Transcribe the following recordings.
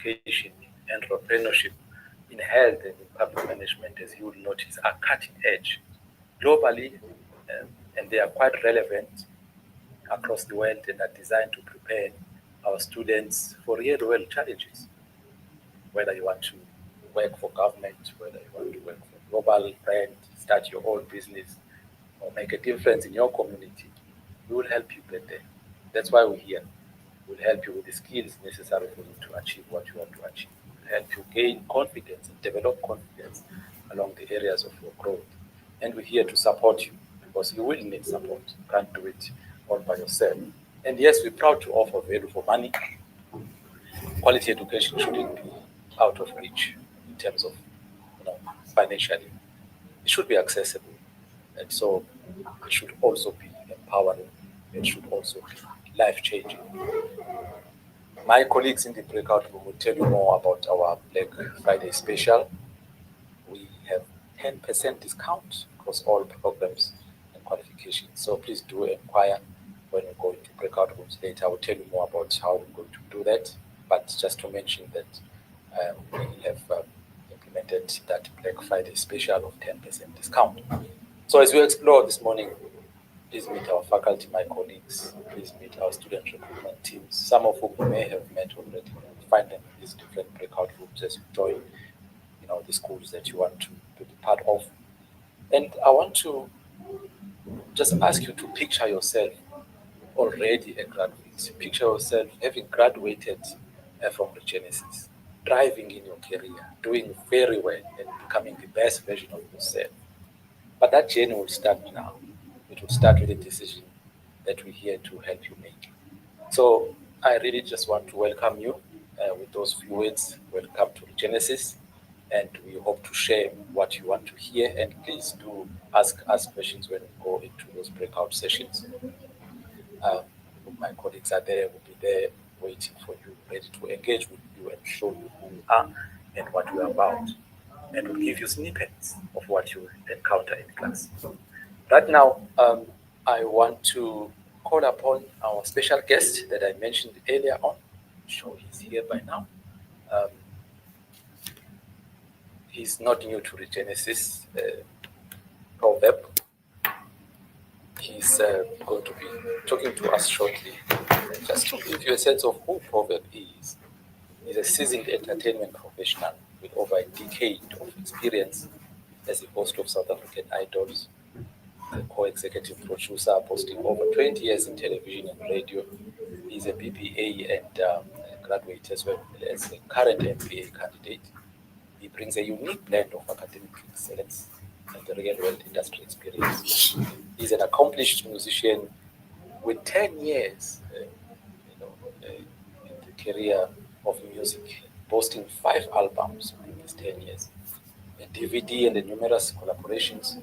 education, entrepreneurship, in health and in public management, as you will notice, are cutting edge globally, and they are quite relevant across the world and are designed to prepare our students for real world challenges. Whether you want to work for government, whether you want to work for global brand, start your own business, or make a difference in your community, we will help you get there. That's why we're here. We'll help you with the skills necessary for you to achieve what you want to achieve. We'll help you gain confidence and develop confidence along the areas of your growth. And we're here to support you because you will need support. You can't do it all by yourself. And yes, we're proud to offer value for money. Quality education shouldn't be out of reach in terms of, financially. It should be accessible, and so it should also be empowering. It should also be life-changing. My colleagues in the breakout room will tell you more about our Black Friday special. We have 10% discount across all programs and qualifications. So please do inquire when we go into breakout rooms later. I will tell you more about how we're going to do that. But just to mention that we have implemented that Black Friday special of 10% discount. So as we explore this morning, please meet our faculty, my colleagues. Please meet our student recruitment teams, some of whom you may have met already. Find them in these different breakout rooms as you join, the schools that you want to be part of. And I want to just ask you to picture yourself already a graduate. Picture yourself having graduated from the Genesis, thriving in your career, doing very well, and becoming the best version of yourself. But that journey will start now. It will start with a decision that we're here to help you make. So I really just want to welcome you with those few words. Welcome to Genesis, and we hope to share what you want to hear. And please do ask us questions when we go into those breakout sessions. My colleagues are there, will be there waiting for you, ready to engage with you and show you who we are and what we're about. And we'll give you snippets of what you encounter in class. Right now, I want to call upon our special guest that I mentioned earlier on. I'm sure he's here by now. He's not new to the Genesis proverb. He's going to be talking to us shortly. Just to give you a sense of who Proverb is, he's a seasoned entertainment professional with over a decade of experience as a host of South African Idols, a co-executive producer, posting over 20 years in television and radio. He's a BBA and graduate as well as a current MBA candidate. He brings a unique blend of academic excellence and the real-world industry experience. He's an accomplished musician with 10 years in the career of music, boasting 5 albums in these 10 years, a DVD and numerous collaborations,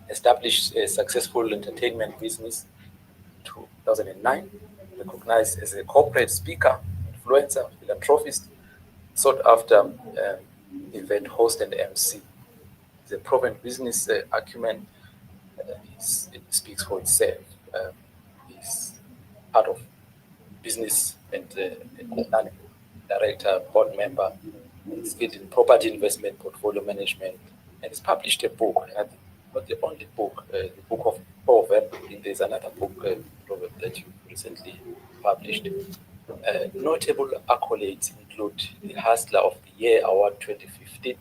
established a successful entertainment business in 2009, recognized as a corporate speaker, influencer, philanthropist, sought after event host and MC. He's a proven business acumen. It speaks for itself. He's part of business and director, board member, skilled in property investment, portfolio management, and he's published a book. Not the only book, the book of Proverb. There's another book, Proverb, that you recently published. Notable accolades include the Hustler of the Year Award 2015,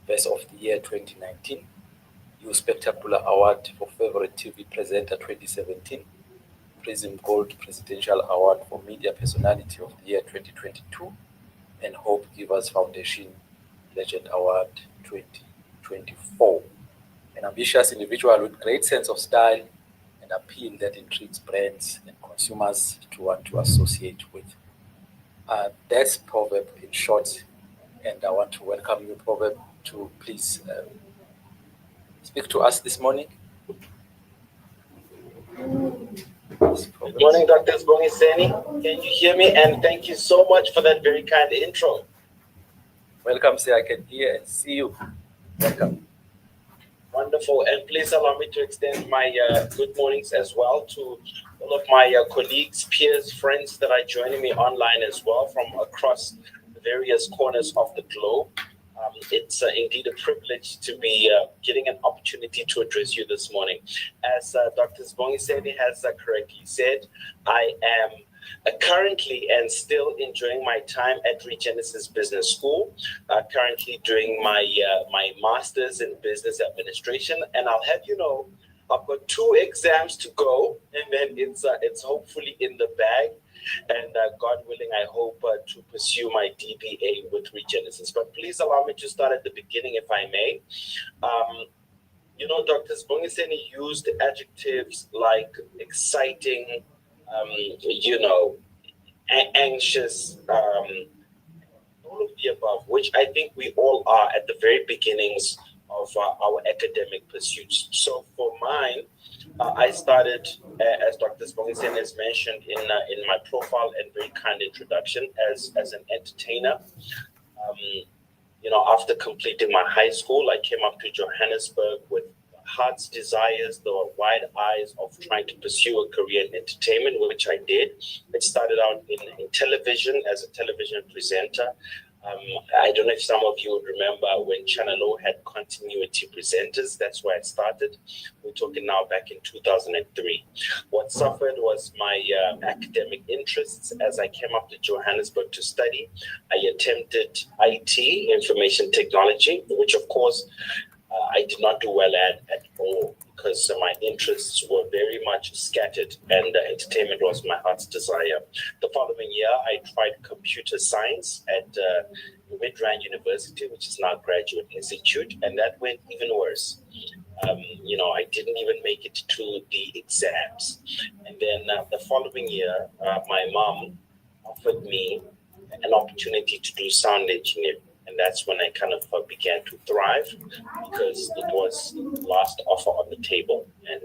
Best of the Year 2019, U Spectacular Award for Favorite TV Presenter 2017, Prism Gold Presidential Award for Media Personality of the Year 2022, and Hope Givers Foundation Legend Award 2024. An ambitious individual with great sense of style and appeal that intrigues brands and consumers to want to associate with. That's Proverb in short, and I want to welcome you, Proverb, to please speak to us this morning. Good morning, Dr. Sbongiseni. Can you hear me? And thank you so much for that very kind intro. Welcome, sir. I can hear and see you. Welcome. Wonderful. Wonderful. And please allow me to extend my good mornings as well to all of my colleagues, peers, friends that are joining me online as well from across the various corners of the globe. It's indeed a privilege to be getting an opportunity to address you this morning. As Dr. Sibongiseni has correctly said, I am currently and still enjoying my time at Regenesis Business School, currently doing my my master's in business administration. And I'll have you know, I've got 2 exams to go, and then it's hopefully in the bag. And God willing, I hope to pursue my DBA with Regenesis. But please allow me to start at the beginning, if I may. You know, Dr. Sibongiseni used adjectives like exciting, you know, anxious, all of the above, which I think we all are at the very beginnings of our academic pursuits. So for mine, I started, as Dr. Sibongiseni has mentioned in my profile and very kind introduction, as an entertainer. You know, after completing my high school, I came up to Johannesburg with heart's desires, the wide eyes of trying to pursue a career in entertainment, which I did. I started out in television as a television presenter. I don't know if some of you would remember when Channel O had continuity presenters. That's where I started. We're talking now back in 2003. What suffered was my academic interests. As I came up to Johannesburg to study, I attempted IT, information technology, which of course I did not do well at all, because my interests were very much scattered, and entertainment was my heart's desire. The following year, I tried computer science at Midrand University, which is now Graduate Institute, and that went even worse. You know, I didn't even make it to the exams. And then the following year, my mom offered me an opportunity to do sound engineering. And that's when I kind of began to thrive, because it was the last offer on the table. And,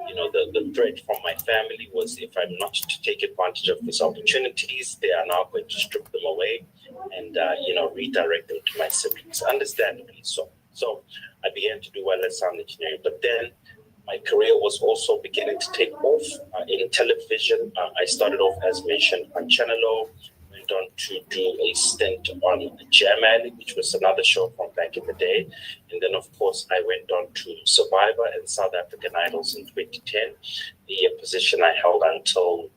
you know, the threat from my family was, if I'm not to take advantage of these opportunities, they are now going to strip them away and, you know, redirect them to my siblings, understandably so. So I began to do well at sound engineering. But then my career was also beginning to take off in television. I started off, as mentioned, on Channel O. Went on to do a stint on Jam Alley, which was another show from back in the day. And then, of course, I went on to Survivor and South African Idols in 2010, the position I held until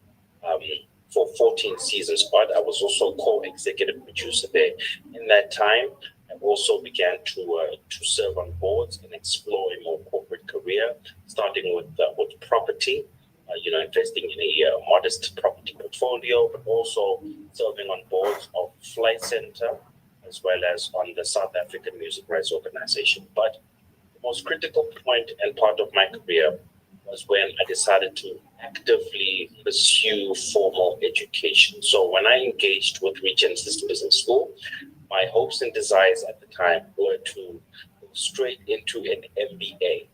for 14 seasons. But I was also co-executive producer there. In that time, I also began to serve on boards and explore a more corporate career, starting with property. You know, investing in a modest property portfolio, but also serving on boards of Flight Center, as well as on the South African Music Rights Organization. But the most critical point and part of my career was when I decided to actively pursue formal education. So when I engaged with Regenesis Business School, my hopes and desires at the time were to go straight into an MBA.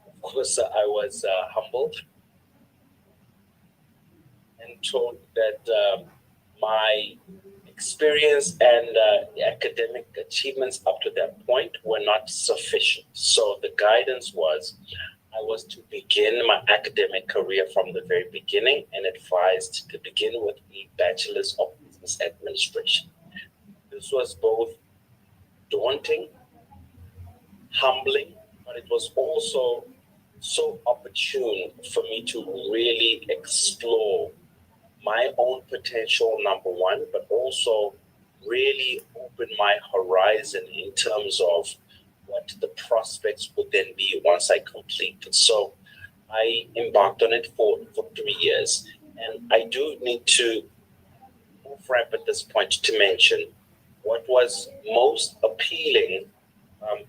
Of course, I was humbled and told that my experience and academic achievements up to that point were not sufficient. So the guidance was I was to begin my academic career from the very beginning, and advised to begin with a Bachelor's of Business Administration. This was both daunting, humbling, but it was also so opportune for me to really explore my own potential, number one, but also really open my horizon in terms of what the prospects would then be once I completed. So I embarked on it for 3 years. And I do need to move right at this point to mention what was most appealing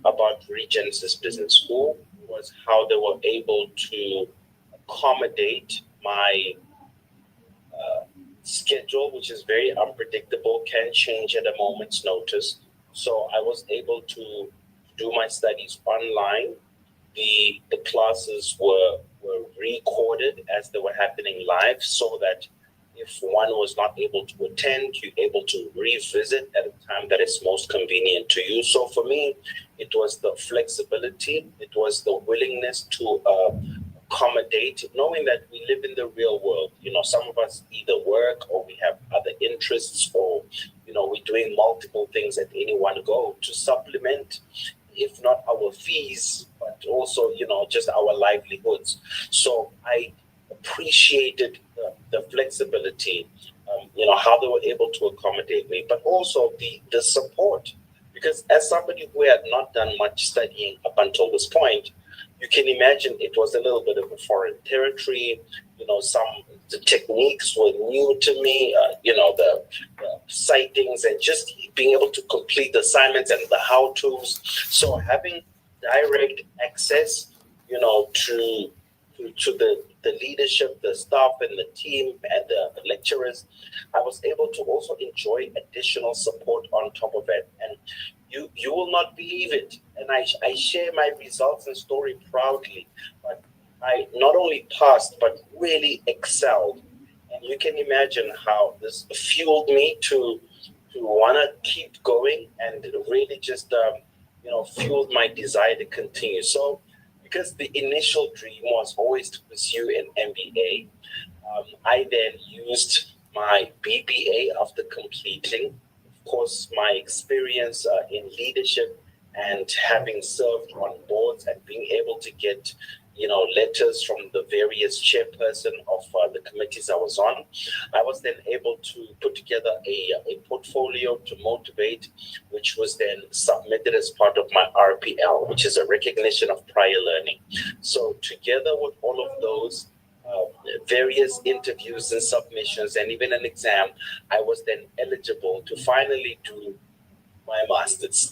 about Regenesis Business School was how they were able to accommodate my schedule, which is very unpredictable, can change at a moment's notice. So I was able to do my studies online. The classes were recorded as they were happening live, so that if one was not able to attend, you're able to revisit at a time that is most convenient to you. So for me, it was the flexibility, it was the willingness to accommodate, knowing that we live in the real world. Some of us either work or we have other interests, or we're doing multiple things at any one go to supplement, if not our fees, but also just our livelihoods. So I appreciated the flexibility, how they were able to accommodate me, but also the support. Because as somebody who had not done much studying up until this point, you can imagine it was a little bit of a foreign territory. Some the techniques were new to me. The sightings and just being able to complete the assignments and the how-tos. So having direct access, to the leadership, the staff, and the team, and the lecturers, I was able to also enjoy additional support on top of it. And you will not believe it. And I share my results and story proudly. But I not only passed, but really excelled. And you can imagine how this fueled me to want to keep going, and it really just fueled my desire to continue. So because the initial dream was always to pursue an MBA, I then used my BBA after completing, of course, my experience in leadership and having served on boards and being able to get letters from the various chairperson of the committees I was on. I was then able to put together a portfolio to motivate, which was then submitted as part of my RPL, which is a recognition of prior learning. So together with all of those various interviews and submissions and even an exam, I was then eligible to finally do my master's.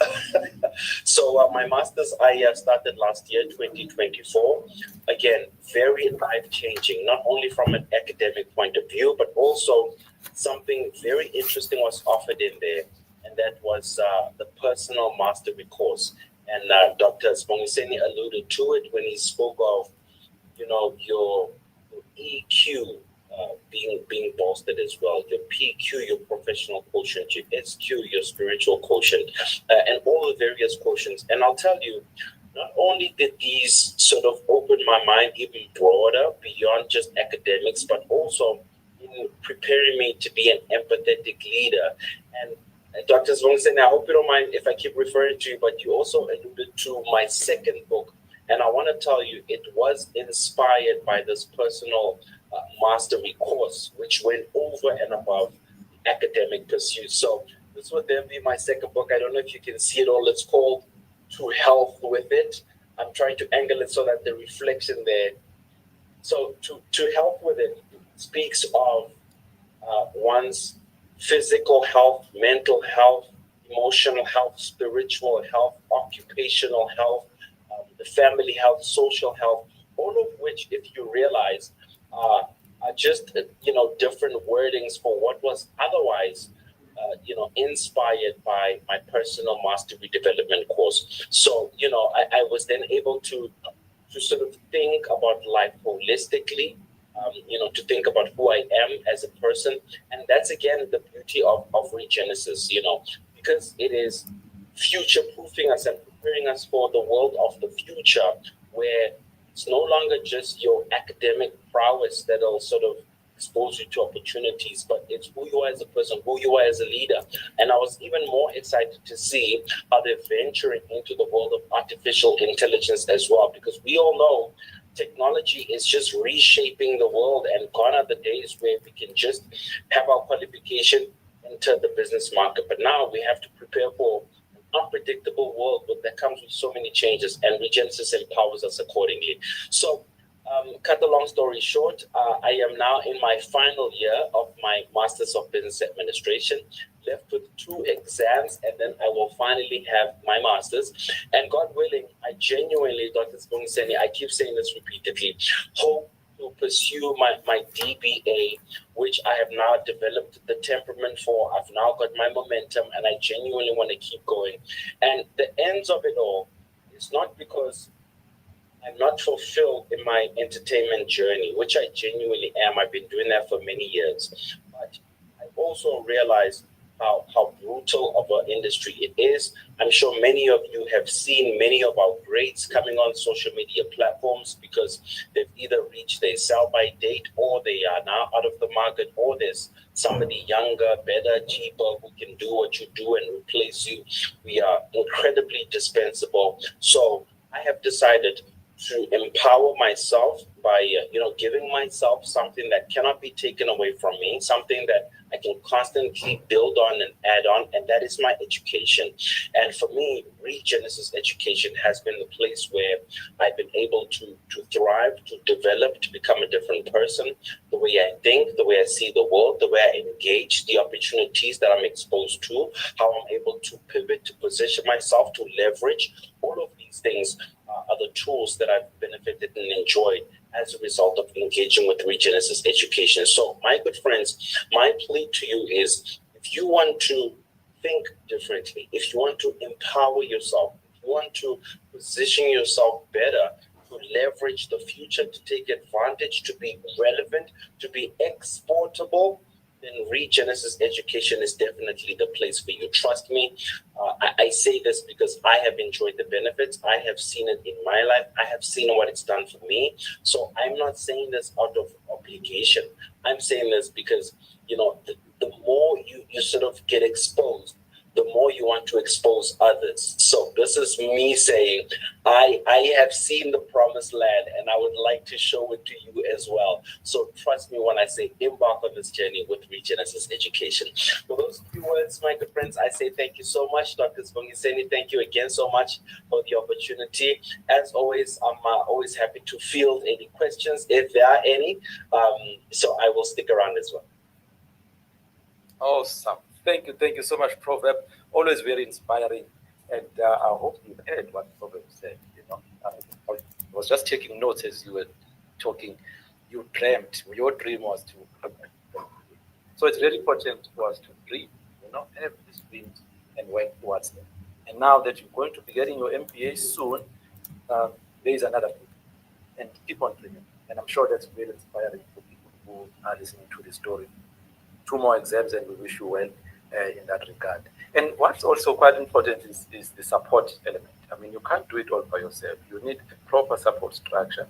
So my master's I started last year, 2024. Again, very life-changing, not only from an academic point of view, but also something very interesting was offered in there, and that was the personal mastery course. And Dr. Spongiseni alluded to it when he spoke of, your EQ being bolstered as well, your PQ, your professional quotient, your SQ, your spiritual quotient, and all the various quotients. And I'll tell you, not only did these sort of open my mind even broader beyond just academics, but also in preparing me to be an empathetic leader. And Dr. Zwongsen, I hope you don't mind if I keep referring to you, but you also alluded to my second book. And I want to tell you, it was inspired by this personal mastery course, which went over and above academic pursuits. So this would then be my second book. I don't know if you can see it all. It's called To Health With It. I'm trying to angle it so that the reflection there. So to Health With It speaks of one's physical health, mental health, emotional health, spiritual health, occupational health, the family health, social health, all of which, if you realize, are just different wordings for what was otherwise inspired by my personal mastery development course. So I was then able to sort of think about life holistically, to think about who I am as a person. And that's again the beauty of Regenesis, because it is future proofing us and preparing us for the world of the future, where it's no longer just your academic prowess that'll sort of expose you to opportunities, but it's who you are as a person, who you are as a leader. And I was even more excited to see how they're venturing into the world of artificial intelligence as well, because we all know technology is just reshaping the world, and gone are the days where we can just have our qualification enter the business market. But now we have to prepare for unpredictable world that comes with so many changes, and Regenesis empowers us accordingly. So cut the long story short, I am now in my final year of my Masters of Business Administration, left with 2 exams, and then I will finally have my Masters. And God willing, I genuinely, Dr. Spongiseni, I keep saying this repeatedly, hope to pursue my DBA, which I have now developed the temperament for. I've now got my momentum, and I genuinely want to keep going. And the ends of it all is not because I'm not fulfilled in my entertainment journey, which I genuinely am. I've been doing that for many years. But I also realize how brutal of an industry it is. I'm sure many of you have seen many of our grades coming on social media platforms because they've either reached their sell by date or they are now out of the market, or there's somebody younger, better, cheaper who can do what you do and replace you. We are incredibly dispensable. So I have decided to empower myself by giving myself something that cannot be taken away from me, something that I can constantly build on and add on, and that is my education. And for me, Regenesis Education has been the place where I've been able to thrive, to develop, to become a different person. The way I think, the way I see the world, the way I engage, the opportunities that I'm exposed to, how I'm able to pivot, to position myself, to leverage, all of these things are the tools that I've benefited and enjoyed as a result of engaging with Regenesis Education. So, my good friends, my plea to you is, if you want to think differently, if you want to empower yourself, if you want to position yourself better, to leverage the future, to take advantage, to be relevant, to be exportable, then Regenesis Education is definitely the place for you. Trust me, I say this because I have enjoyed the benefits. I have seen it in my life. I have seen what it's done for me. So I'm not saying this out of obligation. I'm saying this because, the more you sort of get exposed, the more you want to expose others. So this is me saying, I have seen the promised land and I would like to show it to you as well. So trust me when I say embark on this journey with Regenesis Education. For those few words, my good friends, I say thank you so much. Dr. Sibongiseni, thank you again so much for the opportunity. As always, I'm always happy to field any questions if there are any. So I will stick around as well. Awesome. Thank you so much, Proverb. Always very inspiring. And I hope you heard what Proverb said. I was just taking notes as you were talking. You dreamt, your dream was to. So it's very important for us to dream, have these dreams and work towards them. And now that you're going to be getting your MBA soon, there is another thing. And keep on dreaming. And I'm sure that's very inspiring for people who are listening to the story. 2 more exams, and we wish you well in that regard. And what's also quite important is the support element. I mean, you can't do it all by yourself. You need a proper support structure,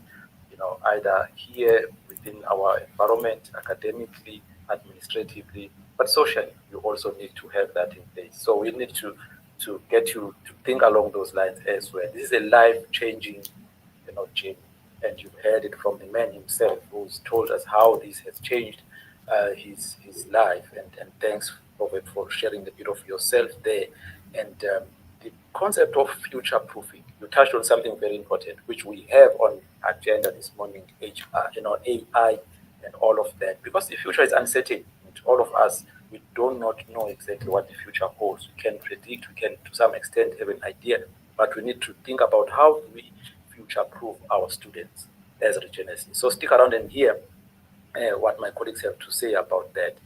either here within our environment, academically, administratively, but socially. You also need to have that in place. So we need to get you to think along those lines as well. This is a life-changing, journey, and you've heard it from the man himself, who's told us how this has changed his life, and thanks, Robert, for sharing a bit of yourself there. And the concept of future proofing, you touched on something very important, which we have on agenda this morning, HR, AI, and all of that, because the future is uncertain. And all of us, we do not know exactly what the future holds. We can predict, we can to some extent have an idea, but we need to think about how we future proof our students as Regenesis. So stick around and hear what my colleagues have to say about that.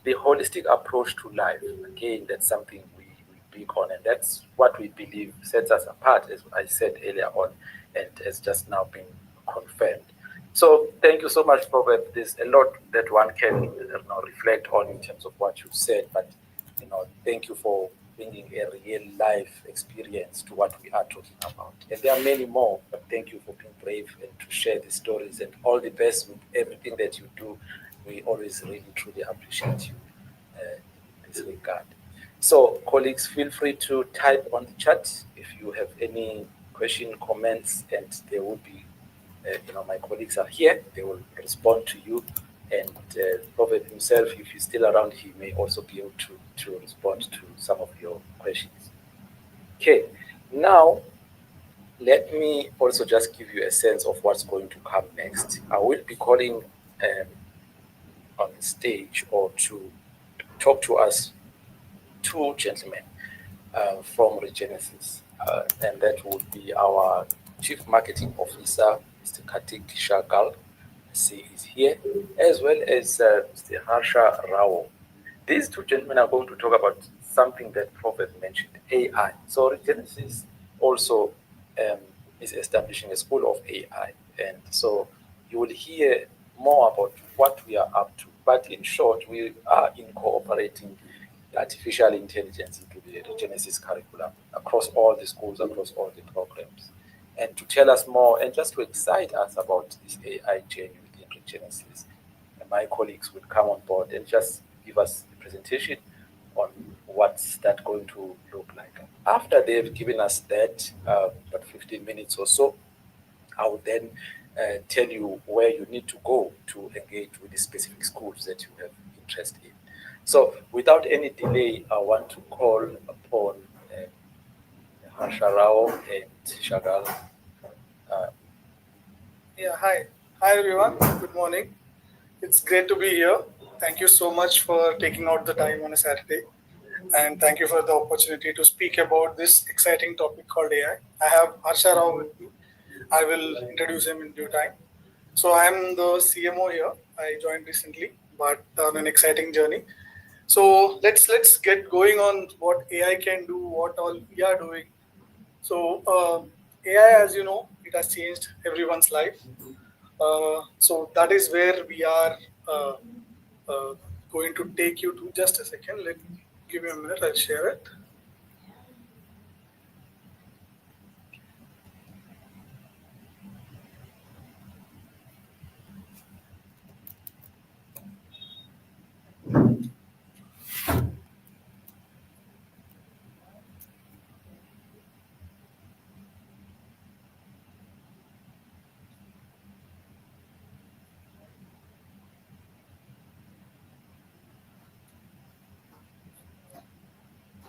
The holistic approach to life, again, that's something we big on, and that's what we believe sets us apart, as I said earlier on, and has just now been confirmed. So thank you so much, Robert. There's a lot that one can reflect on in terms of what you said, but thank you for bringing a real life experience to what we are talking about. And there are many more, but thank you for being brave and to share the stories, and all the best with everything that you do. We always really truly appreciate you in this regard. So colleagues, feel free to type on the chat if you have any question, comments, and there will be, my colleagues are here. They will respond to you. And Prophet himself, if he's still around, he may also be able to respond to some of your questions. Okay, now let me also just give you a sense of what's going to come next. I will be calling on the stage or to talk to us 2 gentlemen from Regenesis, and that would be our Chief Marketing Officer, Mr. Kartik Shagal. See is here, as well as Mr. Harsha Rao. These 2 gentlemen are going to talk about something that Prophet mentioned, AI. So Regenesis also is establishing a school of AI. And so you will hear more about what we are up to. But in short, we are incorporating artificial intelligence into the Regenesis curriculum across all the schools, across all the programs. And to tell us more and just to excite us about this AI journey within Regenesis, my colleagues will come on board and just give us a presentation on what's that going to look like. After they've given us that, about 15 minutes or so, I will then tell you where you need to go to engage with the specific schools that you have interest in. So without any delay, I want to call upon Harsharao and Shagal. Yeah, hi. Hi, everyone. Good morning. It's great to be here. Thank you so much for taking out the time on a Saturday. And thank you for the opportunity to speak about this exciting topic called AI. I have Harsha Rao with me. I will introduce him in due time. So I'm the CMO here. I joined recently, but on an exciting journey. So let's get going on what AI can do, what all we are doing. So AI, as you know, it has changed everyone's life. So that is where we are going to take you to. Just a second. Let me give me a minute. I'll share it.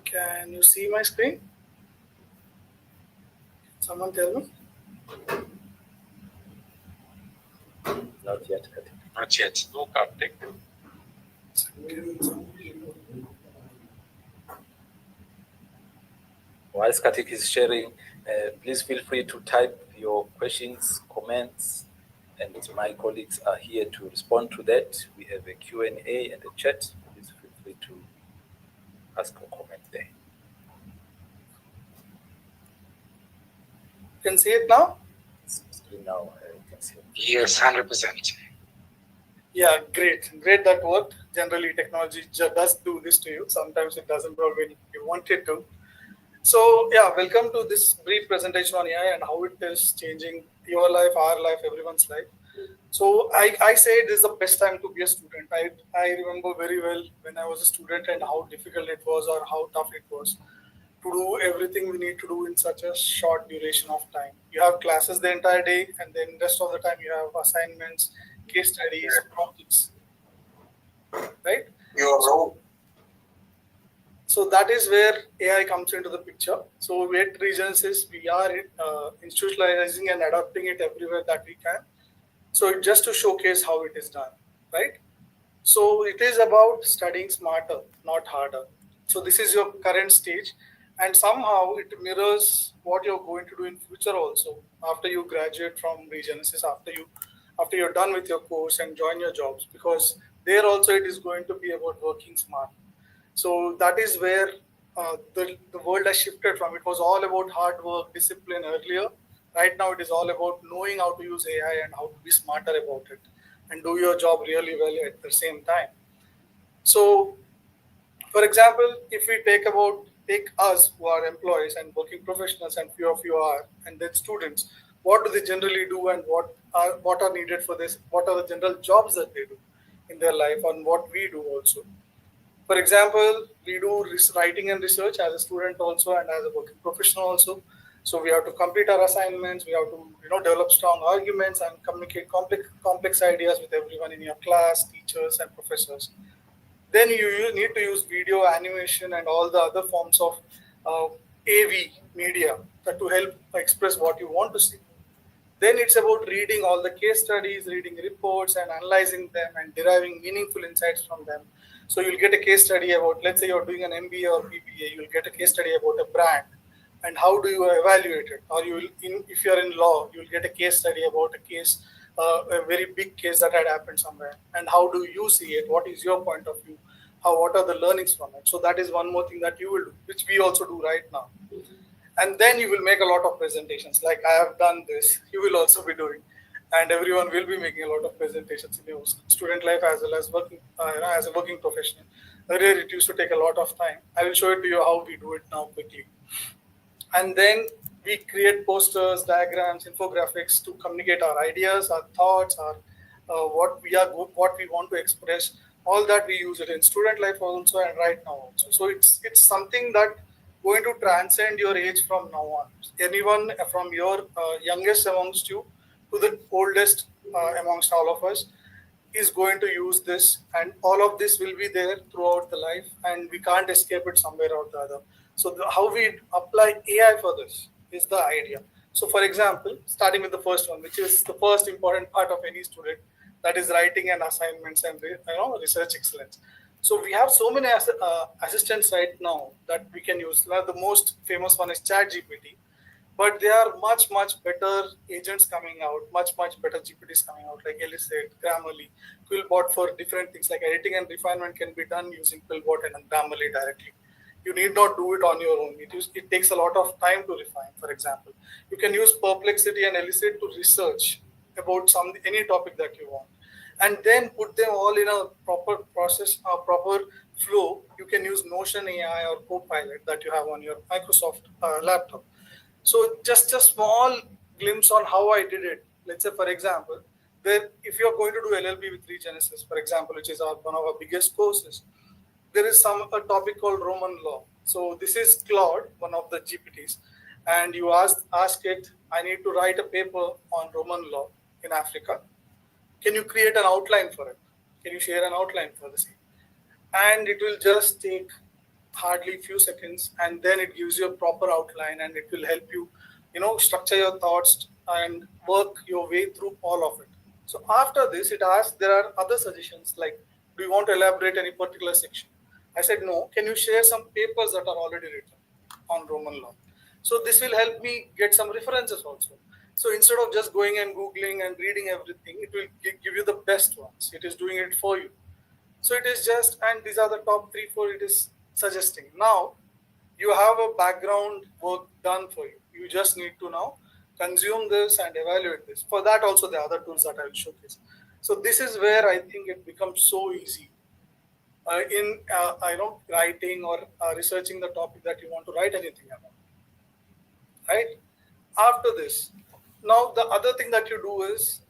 Can you see my screen? Someone tell me. Not yet. Not yet. No Karthik. Whilst Kartik is sharing, please feel free to type your questions, comments, and my colleagues are here to respond to that. We have a Q&A and a chat. Please feel free to ask or comment there. You can see it now? Screen now, you can see it. Yes, 100%. Yeah, great. Great, that worked. Generally, technology does do this to you. Sometimes it doesn't work when you want it to. So, yeah, welcome to this brief presentation on AI and how it is changing your life, our life, everyone's life. So, I say this is the best time to be a student. I remember very well when I was a student and how difficult it was or how tough it was to do everything we need to do in such a short duration of time. You have classes the entire day, and then rest of the time you have assignments, case studies, projects, right? So that is where AI comes into the picture. So at Regenesis, we are institutionalizing and adopting it everywhere that we can. So just to showcase how it is done, right? So it is about studying smarter, not harder. So this is your current stage, and somehow it mirrors what you're going to do in future also after you graduate from Regenesis, after you're done with your course and join your jobs, because there also it is going to be about working smart. So that is where the world has shifted from. It was all about hard work, discipline earlier. Right now, it is all about knowing how to use AI and how to be smarter about it and do your job really well at the same time. So, for example, if we take us who are employees and working professionals, and few of you are, and then students, what do they generally do, and what are needed for this? What are the general jobs that they do in their life, and what we do also? For example, we do writing and research as a student also and as a working professional also. So we have to complete our assignments. We have to develop strong arguments and communicate complex ideas with everyone in your class, teachers and professors. Then you need to use video, animation, and all the other forms of AV media to help express what you want to say. Then it's about reading all the case studies, reading reports, and analyzing them and deriving meaningful insights from them. So you'll get a case study about, let's say you're doing an MBA or BBA, you'll get a case study about a brand and how do you evaluate it. Or if you're in law, you'll get a case study about a case, a very big case that had happened somewhere. And how do you see it? What is your point of view? What are the learnings from it? So that is one more thing that you will do, which we also do right now. And then you will make a lot of presentations. Like I have done this, you will also be doing, and everyone will be making a lot of presentations in your student life as well as working, as a working professional. Earlier, it used to take a lot of time. I will show it to you how we do it now quickly. And then we create posters, diagrams, infographics to communicate our ideas, our thoughts, our what we want to express. All that we use it in student life also and right now also. So it's something that going to transcend your age from now on. Anyone from your youngest amongst you to the oldest amongst all of us is going to use this, and all of this will be there throughout the life, and we can't escape it somewhere or the other. So how we apply AI for this is the idea. So for example, starting with the first one, which is the first important part of any student, that is writing and assignments and research excellence. So we have so many assistants right now that we can use. The most famous one is ChatGPT, but there are much better agents coming out, much better GPTs coming out, like Elicit, Grammarly, Quillbot for different things like editing and refinement can be done using Quillbot and Grammarly directly. You need not do it on your own. It takes a lot of time to refine. For example, you can use Perplexity and Elicit to research about any topic that you want, and then put them all in a proper process, a proper flow. You can use Notion AI or Copilot that you have on your Microsoft laptop. So just a small glimpse on how I did it. Let's say, for example, if you're going to do LLB with Regenesis, for example, which is one of our biggest courses, there is a topic called Roman law. So this is Claude, one of the GPTs, and you ask it, I need to write a paper on Roman law in Africa. Can you create an outline for it? Can you share an outline for the same? And it will just take hardly a few seconds, and then it gives you a proper outline, and it will help you, structure your thoughts and work your way through all of it. So after this, it asks, there are other suggestions like, do you want to elaborate any particular section? I said, no. Can you share some papers that are already written on Roman law? So this will help me get some references also. So instead of just going and Googling and reading everything, it will give you the best ones. It is doing it for you. So it is just, and these are the top 3-4 it is suggesting. Now you have a background work done for you. You just need to now consume this and evaluate this. For that also the other tools that I will showcase. So this is where I think it becomes so easy in writing or researching the topic that you want to write anything about. Right? After this, now the other thing that you do is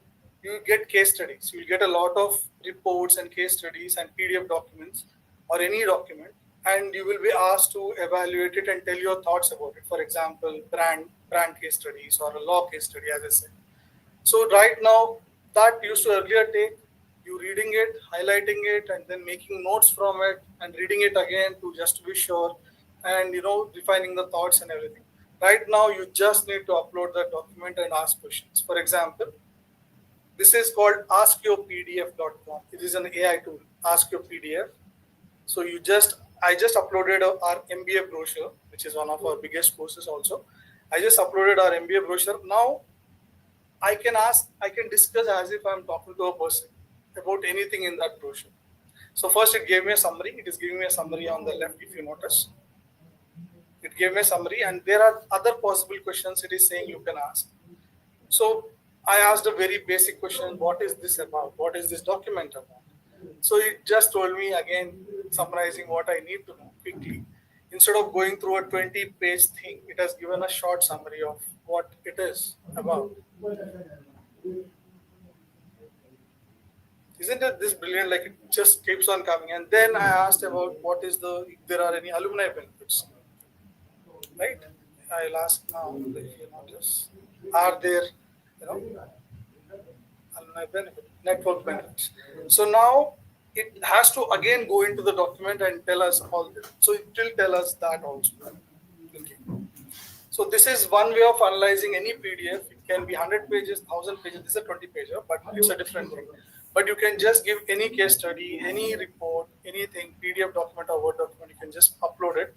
you get case studies. You get a lot of reports and case studies and PDF documents or any document, and you will be asked to evaluate it and tell your thoughts about it. For example, brand case studies or a law case study, as I said. So right now, that used to earlier take you reading it, highlighting it, and then making notes from it and reading it again to be sure, and refining the thoughts and everything. Right now, you just need to upload the document and ask questions. For example, this is called askyourpdf.com. It is an AI tool, Ask Your PDF. So I just uploaded our MBA brochure, which is one of our biggest courses also. I just uploaded our MBA brochure. Now I can discuss as if I'm talking to a person about anything in that brochure. So first it gave me a summary. It is giving me a summary on the left, if you notice. It gave me a summary, and there are other possible questions it is saying you can ask. So I asked a very basic question, what is this about? What is this document about? So it just told me, again, summarizing what I need to know quickly. Instead of going through a 20-page thing, it has given a short summary of what it is about. Isn't it this brilliant? Like, it just keeps on coming. And then I asked about if there are any alumni benefits. Right? I'll ask now, if you notice, are there, alumni benefit, network benefits. So now it has to again go into the document and tell us all this. So it will tell us that also. Okay. So this is one way of analyzing any PDF. It can be 100 pages, 1000 pages. This is a 20-pager, but it's a different thing. But you can just give any case study, any report, anything, PDF document or Word document, you can just upload it,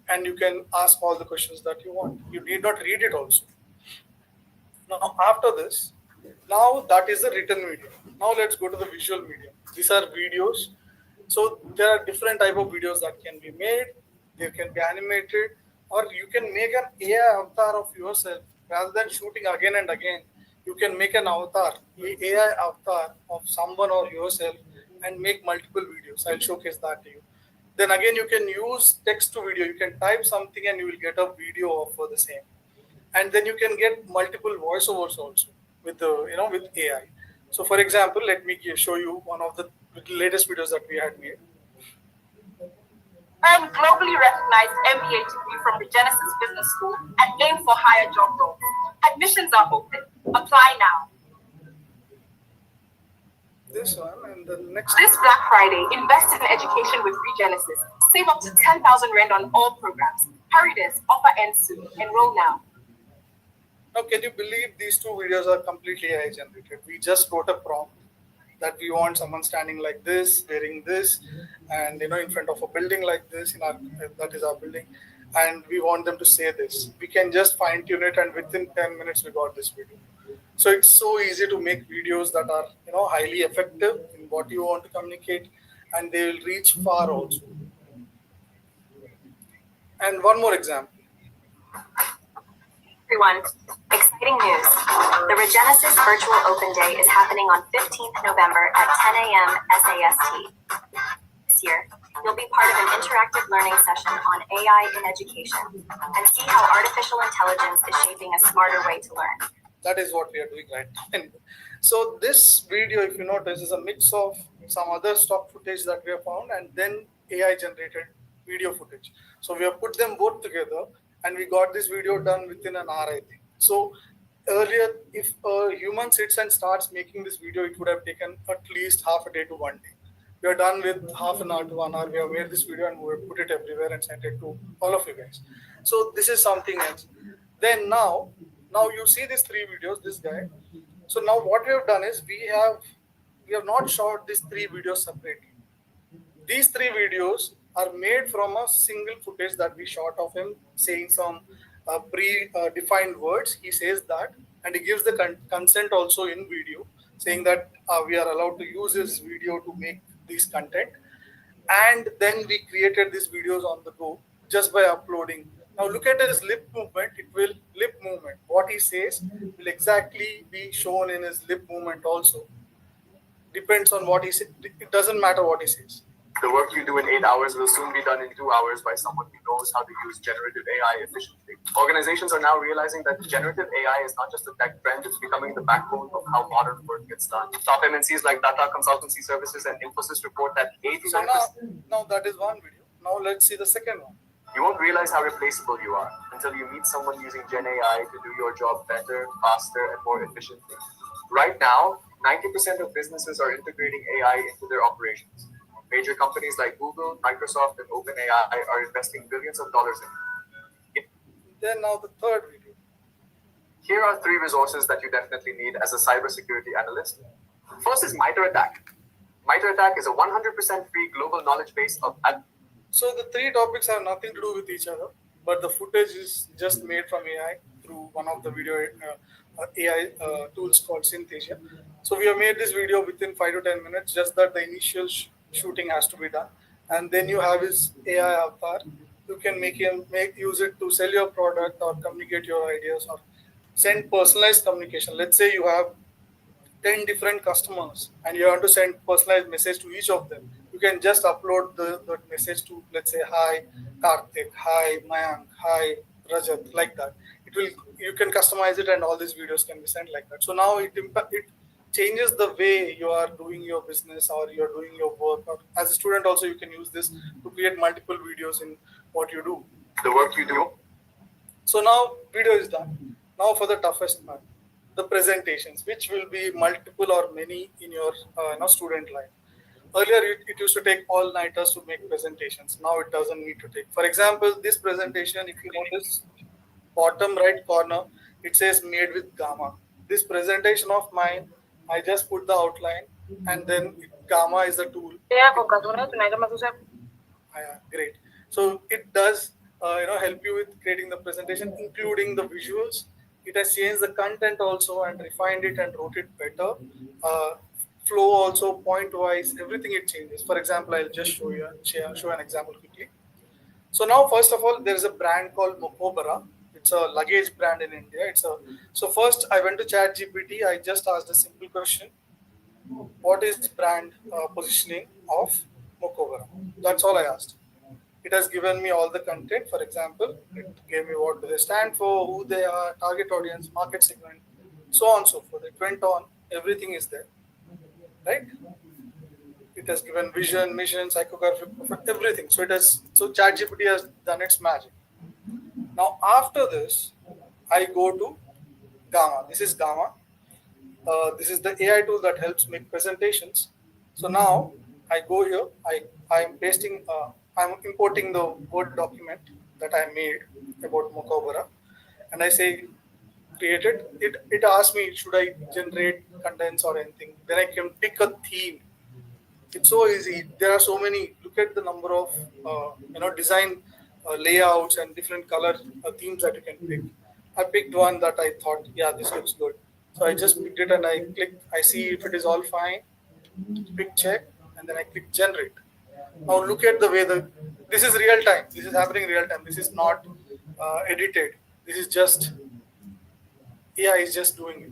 and you can ask all the questions that you want. You need not read it also. Now after this, now that is the written medium. Now let's go to the visual medium. These are videos. So there are different type of videos that can be made. They can be animated. Or you can make an AI avatar of yourself rather than shooting again and again. You can make an avatar, AI avatar of someone or yourself, and make multiple videos. I'll showcase that to you. Then again, you can use text to video. You can type something and you will get a video for the same. And then you can get multiple voiceovers also with the with AI. So, for example, let me show you one of the latest videos that we had made. Earn globally recognized MBA degree from the Genesis Business School and aim for higher job roles. Admissions are open. Apply now. This one and the next. This Black Friday, invest in education with Genesis. Save up to 10,000 Rand on all programs. Hurry this. Offer ends soon. Enroll now. Now, can you believe these two videos are completely AI generated? We just wrote a prompt that we want someone standing like this, wearing this, and in front of a building like this. That is our building, and we want them to say this. We can just fine tune it, and within 10 minutes we got this video. So it's so easy to make videos that are highly effective in what you want to communicate, and they will reach far also. And one more example. Everyone, exciting news. The Regenesis Virtual Open Day is happening on 15th November at 10 a.m. SAST. This year, you'll be part of an interactive learning session on AI in education and see how artificial intelligence is shaping a smarter way to learn. That is what we are doing right now. So this video, if you notice, is a mix of some other stock footage that we have found and then AI generated video footage. So we have put them both together and we got this video done within an hour, I think. So earlier, if a human sits and starts making this video, it would have taken at least half a day to 1 day. We are done with half an hour to 1 hour. We have made this video and we have put it everywhere and sent it to all of you guys. So this is something else. Then now you see these 3 videos, this guy. So now what we have done is we have not shot these 3 videos separately. These 3 videos are made from a single footage that we shot of him saying some pre-defined words. He says that, and he gives the consent also in video, saying that we are allowed to use his video to make this content. And then we created these videos on the go just by uploading. Now look at his lip movement. Lip movement. What he says will exactly be shown in his lip movement also. Depends on what he says. It doesn't matter what he says. The work you do in 8 hours will soon be done in 2 hours by someone who knows how to use generative AI efficiently. Organizations are now realizing that generative AI is not just a tech trend, it's becoming the backbone of how modern work gets done. Top MNCs like Tata Consultancy Services and Infosys report that 89%... So now that is one video. Now let's see the second one. You won't realize how replaceable you are until you meet someone using Gen AI to do your job better, faster, and more efficiently. Right now, 90% of businesses are integrating AI into their operations. Major companies like Google, Microsoft, and OpenAI are investing billions of dollars in it. Then now the third video. Here are 3 resources that you definitely need as a cybersecurity analyst. First is MITRE ATT&CK. MITRE ATT&CK is a 100% free global knowledge base of... So the 3 topics have nothing to do with each other, but the footage is just made from AI through one of the video AI tools called Synthesia. So we have made this video within 5 to 10 minutes, just that the initial shooting has to be done. And then you have his AI avatar. You can use it to sell your product or communicate your ideas or send personalized communication. Let's say you have 10 different customers and you want to send personalized message to each of them. You can just upload the message to, let's say, hi Karthik, hi Mayank, hi Rajat, like that. You can customize it and all these videos can be sent like that. So now it changes the way you are doing your business or you're doing your work. Or as a student also, you can use this to create multiple videos in what you do. The work you do. So now video is done. Now for the toughest part, the presentations, which will be multiple or many in your student life. Earlier, it used to take all-nighters to make presentations. Now it doesn't need to take. For example, this presentation, if you notice, bottom right corner, it says made with Gamma. This presentation of mine, I just put the outline and then Gamma is the tool. Great. So it does help you with creating the presentation, including the visuals. It has changed the content also and refined it and wrote it better. Flow also, point wise, everything it changes. For example, I'll just show an example quickly. So now, first of all, there is a brand called Mokobara. It's a luggage brand in India. So first I went to ChatGPT. I just asked a simple question: what is brand positioning of Mokobara? That's all I asked. It has given me all the content. For example, it gave me what do they stand for, who they are, target audience, market segment, so on and so forth. It went on. Everything is there, right? It has given vision, mission, psychographic profile, everything. So ChatGPT has done its magic. Now after this, I go to Gamma. This is Gamma. This is the AI tool that helps make presentations. So now I go here. I'm importing the Word document that I made about Mokobara, and I say create it. It asks me should I generate contents or anything. Then I can pick a theme. It's so easy. There are so many. Look at the number of design layouts and different color themes that you can pick. I picked one that I thought, yeah, this looks good. So I just picked it and I click. I see if it is all fine. Pick check, and then I click generate. Now look at the way this is real time. This is happening real time. This is not edited. This is just AI is just doing it.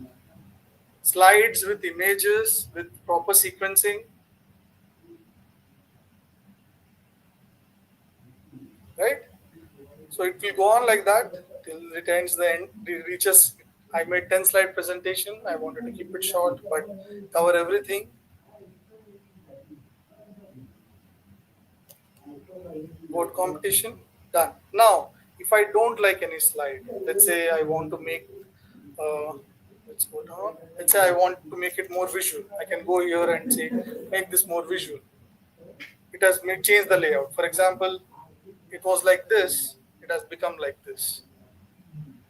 Slides with images with proper sequencing. Right? So it will go on like that till it ends the end. It reaches. I made 10 slide presentation. I wanted to keep it short, but cover everything. Board competition done. Now, if I don't like any slide, let's say I want to make. Let's go down. Let's say I want to make it more visual. I can go here and say make this more visual. It has changed the layout. For example, it was like this. It has become like this.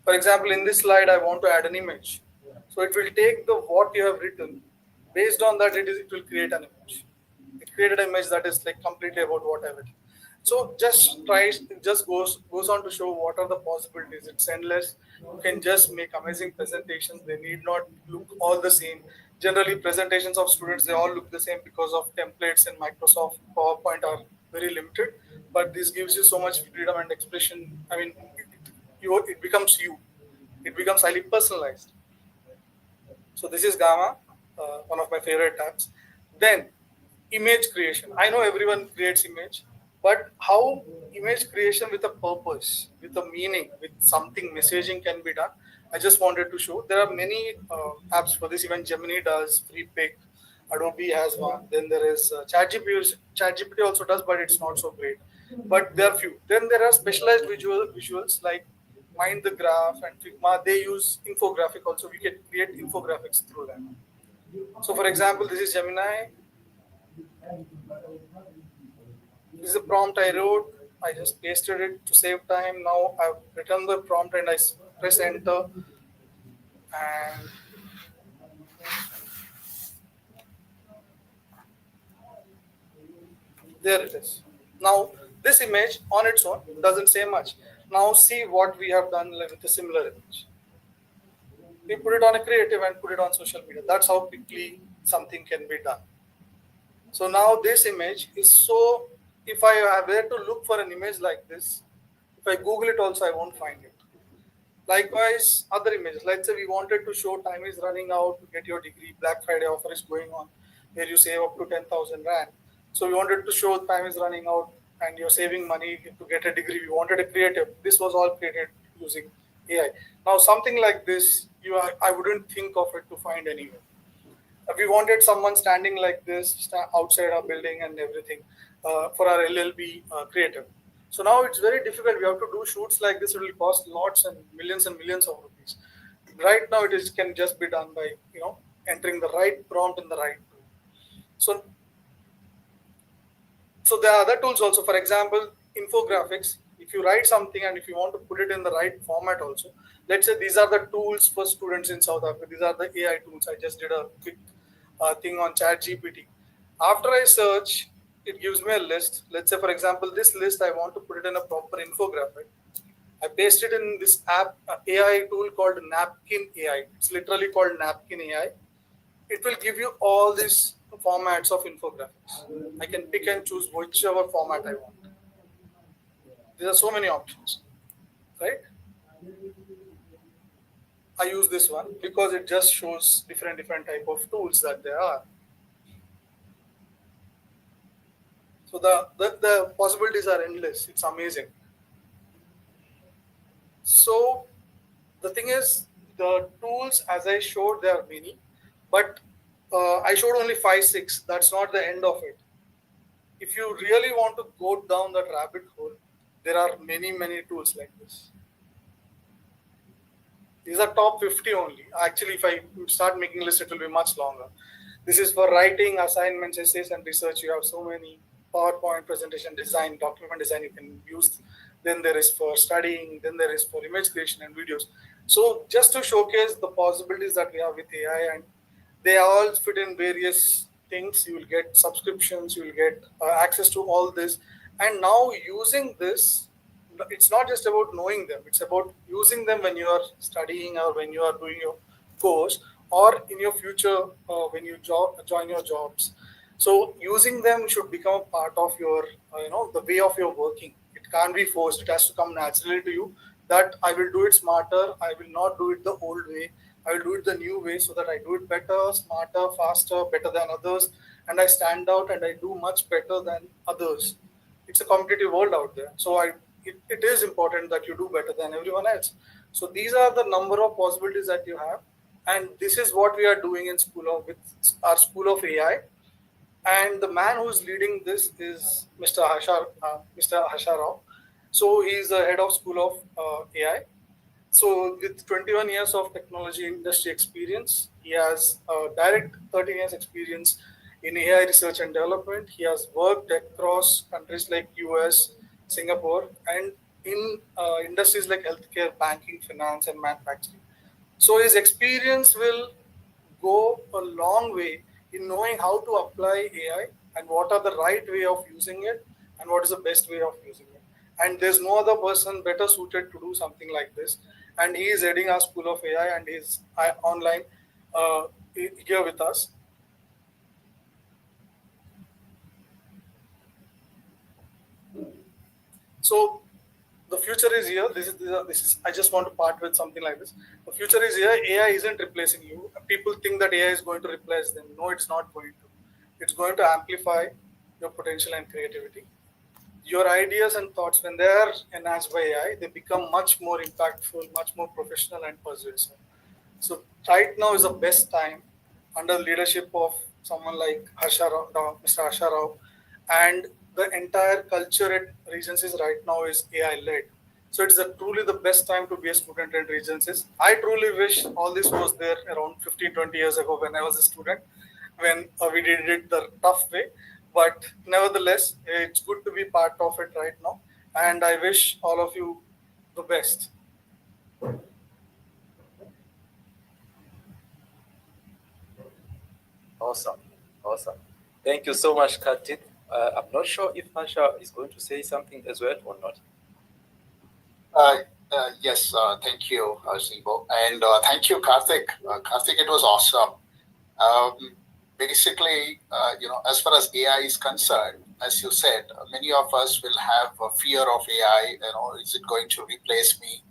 For example, in this slide, I want to add an image. So it will take the what you have written. Based on that, it will create an image. It created an image that is like completely about what I've written. So just goes on to show what are the possibilities. It's endless. You can just make amazing presentations. They need not look all the same. Generally, presentations of students, they all look the same because of templates in Microsoft PowerPoint are very limited. But this gives you so much freedom and expression. I mean, it becomes you. It becomes highly personalized. So this is Gamma, one of my favorite tabs. Then image creation. I know everyone creates image, but how image creation with a purpose, with a meaning, with something messaging can be done. I just wanted to show. There are many apps for this. Even Gemini does, Free Pick, Adobe has one. Then there is ChatGPT. ChatGPT also does, but it's not so great. But there are few. Then there are specialized visuals like Mind the Graph and Figma. They use infographic also. We can create infographics through them. So for example, this is Gemini. This is a prompt I wrote. I just pasted it to save time. Now I've written the prompt and I press enter. And there it is. Now this image on its own doesn't say much. Now see what we have done with a similar image. We put it on a creative and put it on social media. That's how quickly something can be done. So now this image is so, if I were to look for an image like this, if I Google it also, I won't find it. Likewise, other images. Let's say we wanted to show time is running out to get your degree. Black Friday offer is going on where you save up to 10,000 Rand. So we wanted to show time is running out and you're saving money to get a degree. We wanted a creative. This was all created using AI. Now something like this, I wouldn't think of it to find anywhere. We wanted someone standing like this outside our building and everything for our LLB creative. So now it's very difficult. We have to do shoots like this. It will cost lots and millions of rupees. Right now, can just be done by entering the right prompt in the right tool. So there are other tools also. For example, infographics. If you write something and if you want to put it in the right format also, let's say these are the tools for students in South Africa. These are the AI tools. I just did a quick thing on ChatGPT. After I search, it gives me a list. Let's say, for example, this list, I want to put it in a proper infographic. I paste it in this app, AI tool called Napkin AI. It's literally called Napkin AI. It will give you all these formats of infographics. I can pick and choose whichever format I want. There are so many options, right? I use this one because it just shows different type of tools that there are. So the possibilities are endless. It's amazing. So the thing is, the tools, as I showed, there are many, but I showed only 5, 6. That's not the end of it. If you really want to go down that rabbit hole, there are many tools like this. These are top 50 only. Actually, if I start making a list, it will be much longer. This is for writing, assignments, essays, and research. You have so many PowerPoint presentation design, document design you can use. Then there is for studying. Then there is for image creation and videos. So just to showcase the possibilities that we have with AI, and they all fit in various things. You will get subscriptions. You will get access to all this. And now using this, it's not just about knowing them, it's about using them when you are studying or when you are doing your course or in your future when you join your jobs. So using them should become a part of your the way of your working. It can't be forced, it has to come naturally to you, that I will do it smarter, I will not do it the old way, I will do it the new way, so that I do it better, smarter, faster, better than others, and I stand out and I do much better than others. It's a competitive world out there, so it is important that you do better than everyone else. So these are the number of possibilities that you have, and this is what we are doing in with our School of AI. And the man who is leading this is Mr. Hasharao. So he is the head of School of AI. So with 21 years of technology industry experience, he has direct 13 years experience in AI research and development. He has worked across countries like US, Singapore, and in industries like healthcare, banking, finance, and manufacturing. So his experience will go a long way in knowing how to apply AI and what are the right way of using it and what is the best way of using it. And there's no other person better suited to do something like this. And he is heading our School of AI and he's online here with us. So the future is here. This is. I just want to part with something like this. The future is here. AI isn't replacing you. People think that AI is going to replace them. No, it's not going to. It's going to amplify your potential and creativity. Your ideas and thoughts, when they are enhanced by AI, they become much more impactful, much more professional and persuasive. So right now is the best time, under the leadership of someone like Mr. Harsharao, and the entire culture at Regencies right now is AI led. So it's truly the best time to be a student at Regencies. I truly wish all this was there around 15, 20 years ago when I was a student, when we did it the tough way. But nevertheless, it's good to be part of it right now. And I wish all of you the best. Awesome. Thank you so much, Kartik. I'm not sure if Harsha is going to say something as well or not. Yes, thank you, Zibo. And thank you, Karthik. Karthik, it was awesome. Basically, as far as AI is concerned, as you said, many of us will have a fear of AI. Is it going to replace me,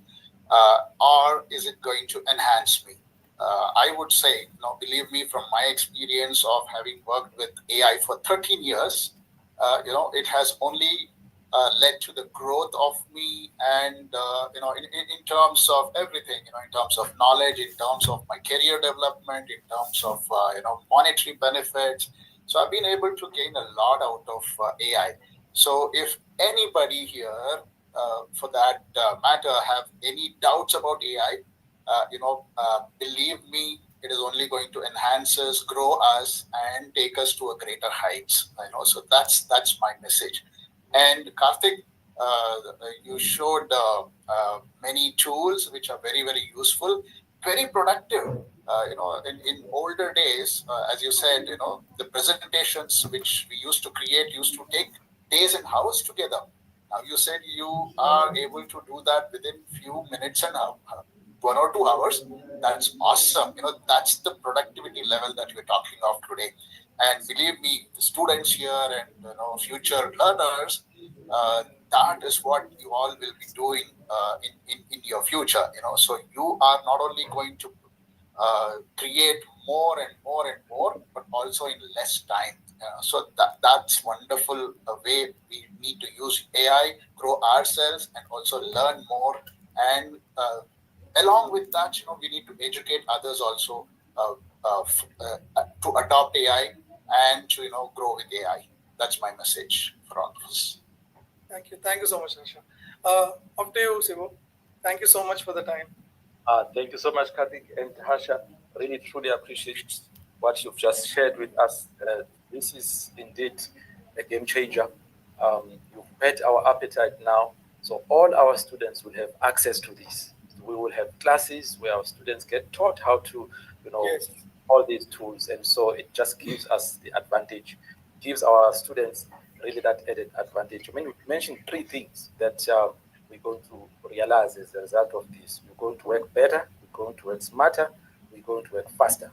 or is it going to enhance me? I would say, believe me, from my experience of having worked with AI for 13 years, it has only led to the growth of me, and in terms of everything, in terms of knowledge, in terms of my career development, in terms of monetary benefits. So I've been able to gain a lot out of AI. So if anybody here, for that matter, have any doubts about AI, believe me, it is only going to enhance us, grow us, and take us to a greater heights. So that's my message. And Karthik, you showed many tools which are very, very useful, very productive. In older days, as you said, the presentations which we used to create used to take days and hours together. Now you said you are able to do that within few minutes and 1 or 2 hours. That's awesome. That's the productivity level that we're talking of today. And believe me, the students here and future learners, that is what you all will be doing in your future. So you are not only going to create more and more and more, but also in less time. So that's wonderful way we need to use AI, grow ourselves, and also learn more. And along with that, we need to educate others also to adopt AI and to grow with AI. That's my message for all of us. Thank you so much, Harsha. Up to you, Sivo. Thank you so much for the time. Thank you so much, Karthik and Harsha. Really, truly appreciate what you've just shared with us. This is indeed a game changer. You've met our appetite now, so all our students will have access to this. We will have classes where our students get taught how to, Yes. all these tools, and so it just gives us the advantage, gives our students really that added advantage. I mean, we mentioned three things that we're going to realize as a result of this. We're going to work better, we're going to work smarter, we're going to work faster.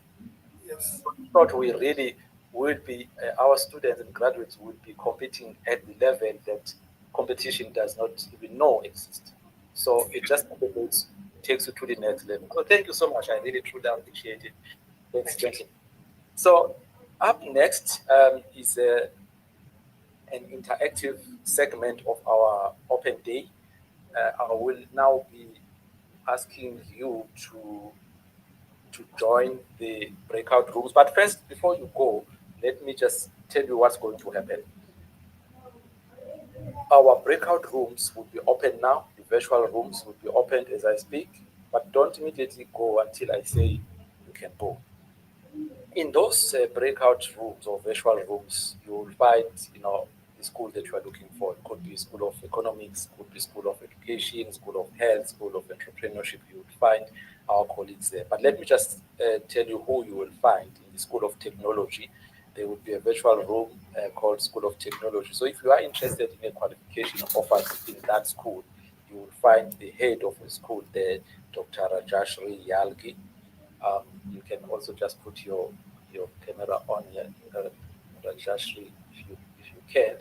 Yes. Thought we really will be, our students and graduates will be competing at the level that competition does not even know exists. So it just takes you to the next level. So thank you so much. I really truly appreciate it. Thanks, gentlemen. So up next is an interactive segment of our open day. I will now be asking you to join the breakout rooms. But first, before you go, let me just tell you what's going to happen. Our breakout rooms will be open now. The virtual rooms will be opened as I speak, but don't immediately go until I say you can go. In those breakout rooms or virtual rooms, you will find, the school that you are looking for. It could be School of Economics, could be School of Education, School of Health, School of Entrepreneurship. You will find our colleagues there. But let me just tell you who you will find in the School of Technology. There will be a virtual room called School of Technology. So if you are interested in a qualification offered in that school, you will find the head of the school there, Dr. Rajashri Yalgi. You can also just put your camera on here, Rajashri, if you can.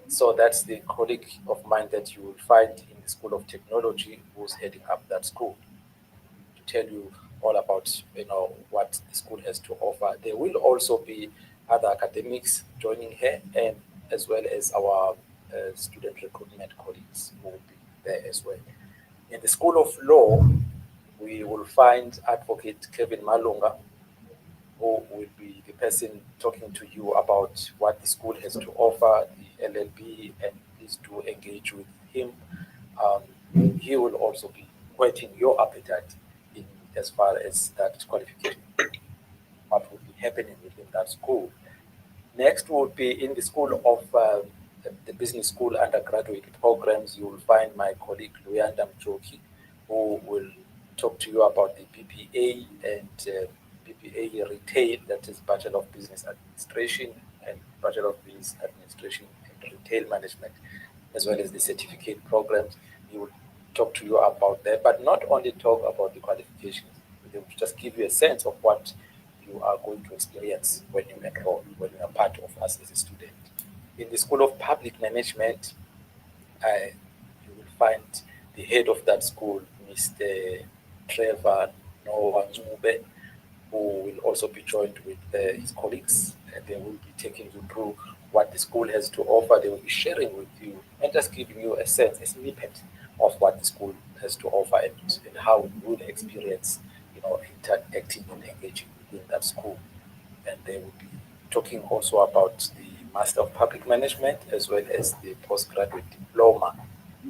So that's the colleague of mine that you will find in the School of Technology who's heading up that school to tell you all about what the school has to offer. There will also be other academics joining here, and as well as our student recruitment colleagues who will be there as well. In the School of Law, we will find Advocate Kevin Malunga, who will be the person talking to you about what the school has to offer, the LLB, and please do engage with him. He will also be whetting your appetite in as far as that qualification, what will be happening within that school. Next would be in the School of the Business School undergraduate programs. You will find my colleague Luyanda Mjoki, who will talk to you about the BPA and BPA Retail, that is Bachelor of Business Administration, and Bachelor of Business Administration and Retail Management, as well as the certificate programs. He will talk to you about that, but not only talk about the qualifications, they will just give you a sense of what you are going to experience when you enroll, when you are part of us as a student. In the School of Public Management, you will find the head of that school, Mr. Trevor Noah Zube, who will also be joined with his colleagues, and they will be taking you through what the school has to offer. They will be sharing with you and just giving you a sense, a snippet of what the school has to offer and how you will experience, interacting and engaging within that school. And they will be talking also about the Master of Public Management as well as the Postgraduate Diploma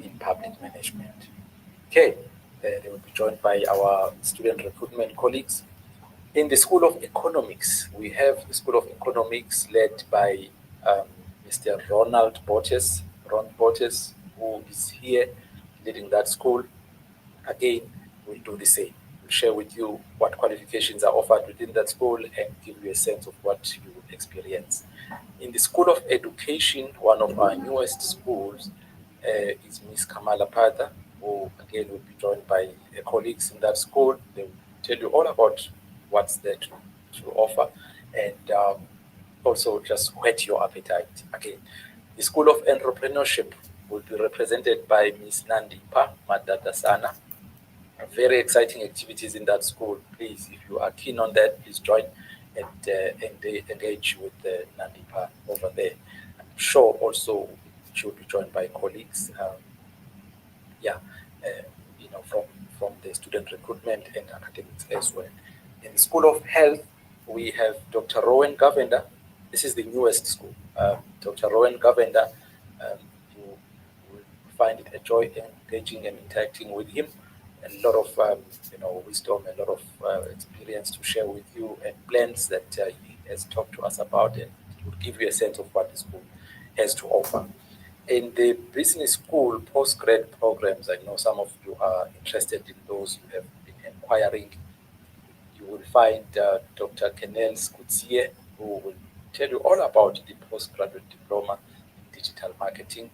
in Public Management. Okay, they will be joined by our student recruitment colleagues. In the School of Economics, we have the School of Economics led by Mr. Ronald Borges, Ron Borges, who is here leading that school. Again, we'll do the same. We'll share with you what qualifications are offered within that school and give you a sense of what you will experience. In the School of Education, one of our newest schools is Ms. Kamala Pada, who again will be joined by colleagues in that school. They will tell you all about what's there to offer and also just whet your appetite. Again, the School of Entrepreneurship will be represented by Ms. Nandipa Madadasana. Very exciting activities in that school. Please, if you are keen on that, please join and engage with Nandipa over there. I'm sure also she will be joined by colleagues, from the student recruitment and academics as well. In the School of Health, we have Dr. Rowan Govender. This is the newest school. Dr. Rowan Govender, you will find it a joy engaging and interacting with him. A lot of wisdom, a lot of experience to share with you, and plans that he has talked to us about, and it will give you a sense of what the school has to offer. In the business school post-grad programs, I know some of you are interested in those. You have been inquiring. You will find Dr. Kenel Skutsie, who will tell you all about the postgraduate diploma in digital marketing,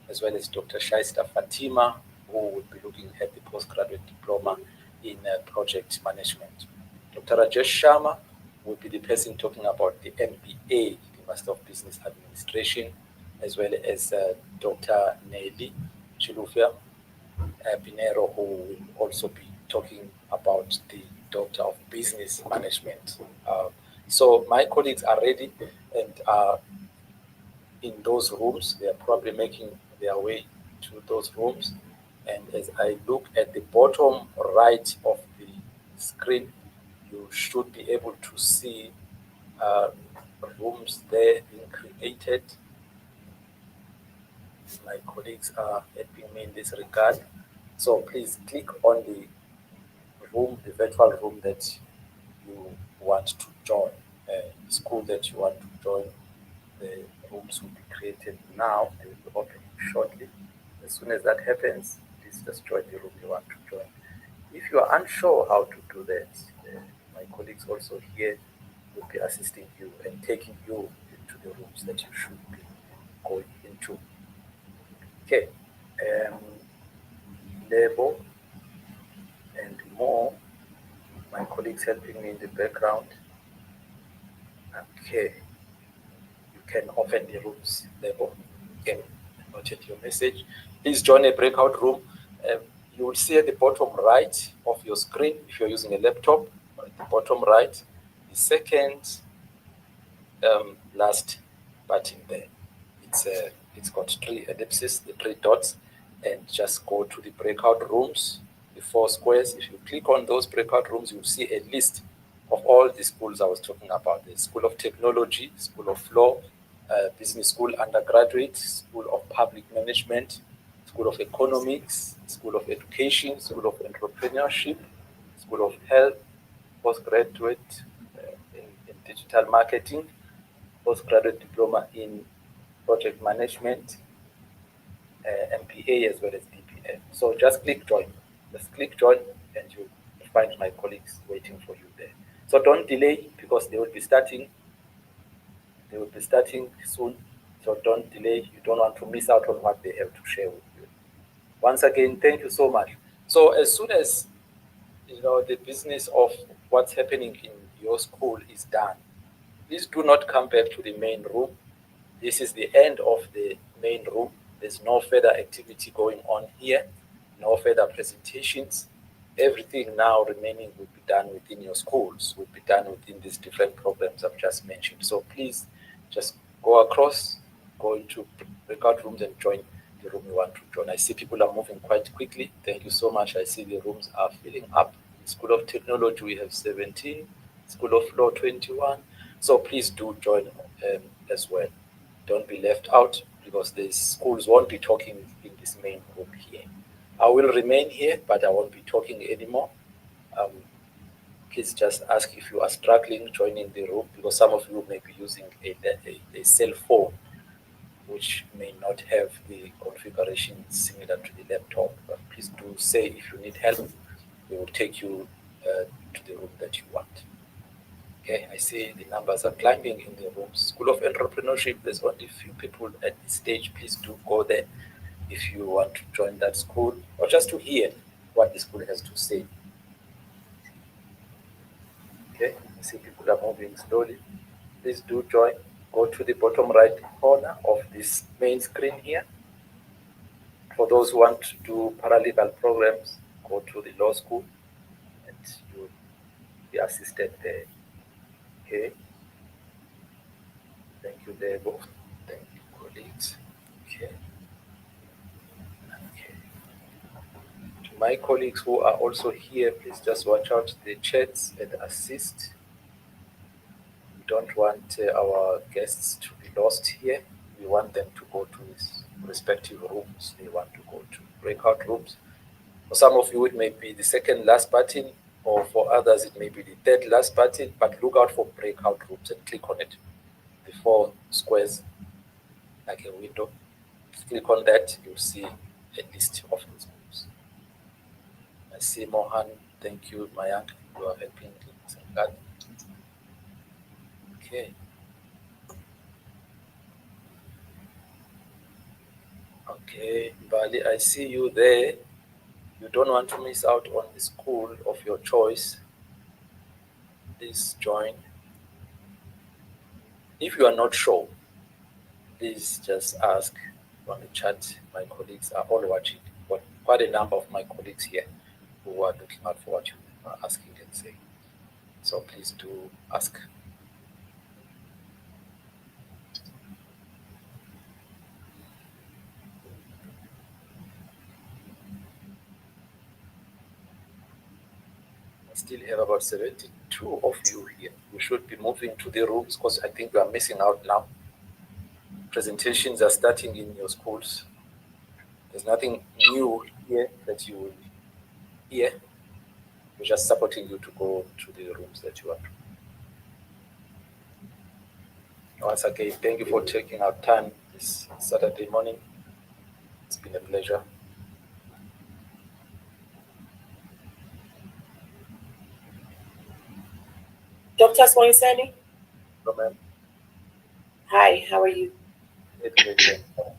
as well as Dr. Shaista Fatima, who will be looking at the postgraduate diploma in project management. Dr. Rajesh Sharma will be the person talking about the MBA, the Master of Business Administration, as well as Dr. Nelly Chilufya Pinero, who will also be talking about the Doctor of Business Management. So my colleagues are ready and are in those rooms. They are probably making their way to those rooms. And as I look at the bottom right of the screen, you should be able to see rooms there being created. My colleagues are helping me in this regard. So please click on the room, the virtual room that you want to join, school that you want to join. The rooms will be created now. They will be opening shortly. As soon as that happens, please just join the room you want to join. If you are unsure how to do that, my colleagues also here will be assisting you and taking you into the rooms that you should be going into. Okay, label and more. My colleagues helping me in the background. Okay, you can open the rooms label. Okay, noted your message. Please join a breakout room. You will see at the bottom right of your screen, if you're using a laptop, at the bottom right, the second last button there. It's got 3 ellipses, the 3 dots, and just go to the breakout rooms, the 4 squares. If you click on those breakout rooms, you'll see a list of all the schools I was talking about. The School of Technology, School of Law, Business School Undergraduate, School of Public Management, School of Economics, School of Education, School of Entrepreneurship, School of Health, Postgraduate in Digital Marketing, Postgraduate Diploma in Project Management, MPA, as well as DPM. So just click join. Just click join and you'll find my colleagues waiting for you there. So don't delay, because they will be starting soon. So don't delay. You don't want to miss out on what they have to share with you. Once again, thank you so much. So as soon as the business of what's happening in your school is done, please do not come back to the main room. This is the end of the main room. There's no further activity going on here, no further presentations. Everything now remaining will be done within your schools, will be done within these different programs I've just mentioned. So please just go across, go into breakout rooms and join the room you want to join. I see people are moving quite quickly. Thank you so much. I see the rooms are filling up. In School of Technology, we have 17, School of Law, 21. So please do join as well. Don't be left out, because the schools won't be talking in this main room here. I will remain here, but I won't be talking anymore. Please just ask if you are struggling joining the room, because some of you may be using a cell phone, which may not have the configuration similar to the laptop. But please do say if you need help. We will take you to the room that you want. Okay, I see the numbers are climbing in the rooms. School of Entrepreneurship, there's only a few people at this stage. Please do go there if you want to join that school, or just to hear what the school has to say. Okay, I see people are moving slowly. Please do join. Go to the bottom right corner of this main screen here. For those who want to do paralegal programs, go to the law school and you'll be assisted there. Okay. Thank you, Debo. Thank you, colleagues. Okay. Okay. To my colleagues who are also here, please just watch out the chats and assist. We don't want our guests to be lost here. We want them to go to his respective rooms. They want to go to breakout rooms. For some of you, it may be the second last button, or for others, it may be the third last button, but look out for breakout rooms and click on it. The 4 squares, like a window. Click on that, you'll see a list of those groups. I see Mohan. Thank you, Mayank. You are helping that. Okay. Okay, Bali, I see you there. You don't want to miss out on the school of your choice. Please join. If you are not sure, please just ask on the chat. My colleagues are all watching. Quite a number of my colleagues here who are looking out for what you are asking and saying. So please do ask. I still have about 72 of you here. We should be moving to the rooms because I think we are missing out now. Presentations are starting in your schools. There's nothing new here that you will hear. We're just supporting you to go to the rooms that you are. Once again, thank you for taking our time this Saturday morning. It's been a pleasure. Dr. Swansani? Hello, ma'am. Hi, how are you? It will be